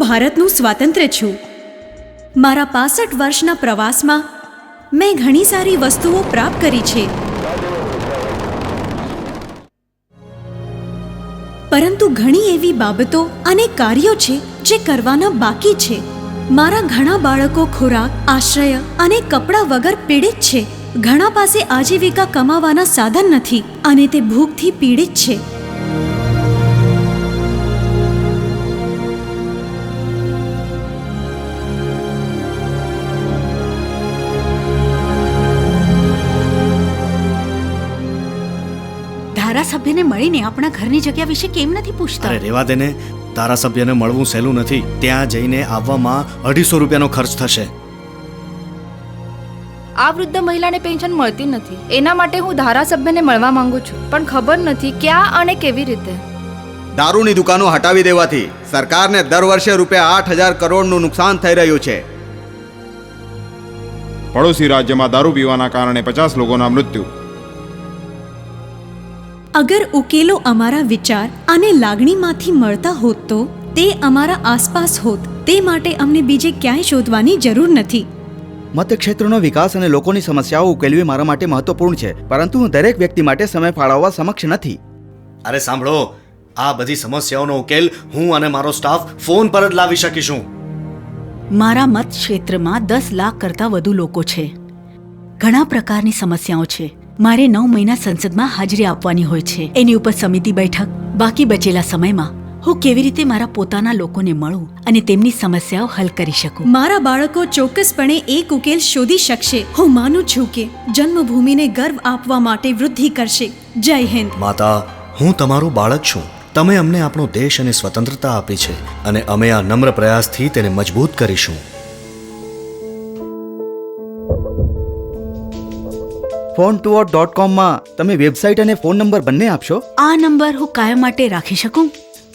ભારતનું સ્વાતંત્ર્ય છું. મારા 65 વર્ષના પ્રવાસમાં મેં ઘણી સારી વસ્તુઓ પ્રાપ્ત કરી છે, પરંતુ ઘણી એવી બાબતો અને કાર્યો છે જે કરવાના બાકી છે. મારા ઘણા બાળકો ખોરાક, આશ્રય અને કપડાં વગર પીડિત છે. ઘણા પાસે આજીવિકા કમાવાના સાધન નથી અને તે ભૂખથી પીડિત છે. ધારાસભ્યને મળીને આપણા ઘરની જગ્યા વિશે કેમ નથી પૂછતા? અરે રેવા દેને, ધારાસભ્યને મળવું સહેલું નથી. ત્યાં જઈને આવવામાં 250 રૂપિયાનો ખર્ચ થશે. આ વૃદ્ધ મહિલાને પેન્શન મળતી નથી. એના માટે હું ધારાસભ્યને મળવા માંગુ છું, પણ ખબર નથી ક્યાં અને કેવી રીતે. દારૂની દુકાનો હટાવી દેવાથી સરકારને દર વર્ષે ₹8,000 કરોડનું નુકસાન થઈ રહ્યું છે. પડોશી રાજ્યમાં દારૂ પીવાના કારણે 50 લોકોના મૃત્યુ. અગર ઉકેલો અમારા વિચાર અને લાગણીમાંથી મળતા હોત તો તે અમારા આસપાસ હોત. તે માટે અમને બીજે ક્યાંય શોધવાની જરૂર નથી. મતક્ષેત્રનો વિકાસ અને લોકોની સમસ્યાઓ ઉકેલવી મારા માટે મહત્વપૂર્ણ છે, પરંતુ હું દરેક વ્યક્તિ માટે સમય ફાળવવા સક્ષમ નથી. અરે સાંભળો, આ બધી સમસ્યાઓનો ઉકેલ હું અને મારો સ્ટાફ ફોન પર જ લાવી શકીશું. મારા મત ક્ષેત્રમાં 10 લાખ કરતાં વધુ લોકો છે. ઘણા પ્રકારની સમસ્યાઓ છે. મારે 9 મહિના સંસદમાં હાજરી આપવાની હોય છે. એની ઉપર સમિતિ બેઠક. બાકી બચેલા સમયમાં હું કેવી રીતે મારા પોતાના લોકોને મળું અને તેમની સમસ્યાઓ હલ કરી શકું? મારા બાળકો ચોક્કસપણે એક ઉકેલ શોધી શકશે. હું માનું છું કે જન્મભૂમિને ગર્વ આપવા માટે વૃદ્ધિ કરશે. જય હિન્દ. માતા, હું તમારું બાળક છું. તમે અમને આપણો દેશ અને સ્વતંત્રતા આપી છે અને અમે આ નમ્ર પ્રયાસથી તેને મજબૂત કરીશું. phone2vote.com માં તમે વેબસાઇટ અને ફોન નંબર બંને આપશો? આ નંબર હું કાયમ માટે રાખી શકું?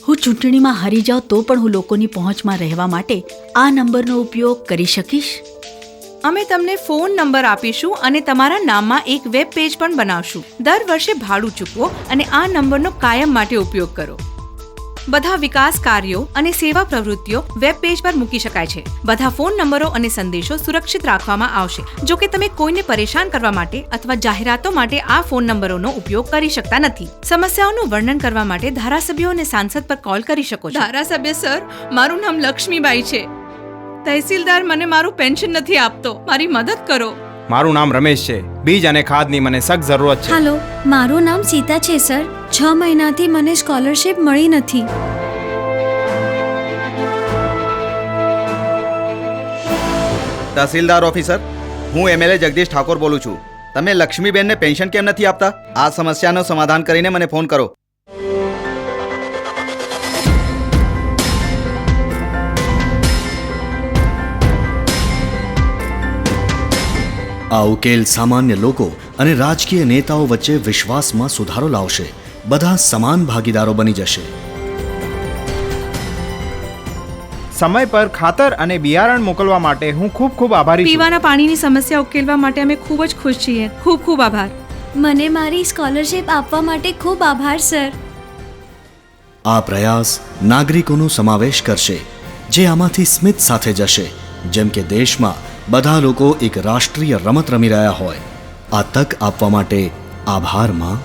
હું ચૂંટણીમાં હારી જાઉં તો પણ હું લોકોની પહોંચમાં રહેવા માટે આ નંબરનો ઉપયોગ કરી શકીશ. અમે તમને ફોન નંબર આપીશું અને તમારા નામમાં એક વેબ પેજ પણ બનાવશું. દર વર્ષે ભાડું ચૂકવો અને આ નંબરનો કાયમ માટે ઉપયોગ કરો. બધા વિકાસ કાર્યો અને સેવા પ્રવૃત્તિઓ વેબ પેજ પર મૂકી શકાય છે. બધા ફોન નંબરો અને સંદેશો સુરક્ષિત રાખવામાં આવશે. જો કે તમે કોઈને પરેશાન કરવા માટે અથવા જાહેરાતો માટે આ ફોન નંબરોનો ઉપયોગ કરી શકતા નથી. સમસ્યાઓનું વર્ણન કરવા માટે ધારાસભ્યો અને સાંસદ પર કોલ કરી શકો છો. ધારાસભ્ય સર, મારું નામ લક્ષ્મીબાઈ છે. તહેસીલદાર મને મારું પેન્શન નથી આપતો. મારી મદદ કરો. મારું નામ રમેશ છે. બીજ અને ખાદની મને સખ્ત જરૂરત છે. હેલો, મારું નામ સીતા છે સર. 6 મહિનાથી મને સ્કોલરશિપ મળી નથી. તહસીલદાર ઓફિસર, હું MLA જગદીશ ઠાકોર બોલું છું. તમે લક્ષ્મીબેનને પેન્શન કેમ નથી આપતા? આ સમસ્યાનો સમાધાન કરીને મને ફોન કરો. આ ઉકેલ સામાન્ય લોકો અને રાજકીય નેતાઓ વચ્ચે વિશ્વાસમાં સુધારો લાવશે. બધા સમાન ભાગીદારો બની જશે. સમય પર ખાતર અને બિયારણ મોકલવા માટે હું ખૂબ ખૂબ આભારી છું. પીવાના પાણીની સમસ્યા ઉકેલવા માટે અમે ખૂબ જ ખુશ છીએ. ખૂબ ખૂબ આભાર. મને મારી સ્કોલરશિપ આપવા માટે ખૂબ આભાર સર. આ પ્રયાસ નાગરિકોનો સમાવેશ કરશે, જે આમાંથી સ્મિત સાથે જશે, જેમ કે દેશમાં બધા લોકો એક રાષ્ટ્રીય રમત રમી રહ્યા હોય. આ તક આપવા માટે આભારમાં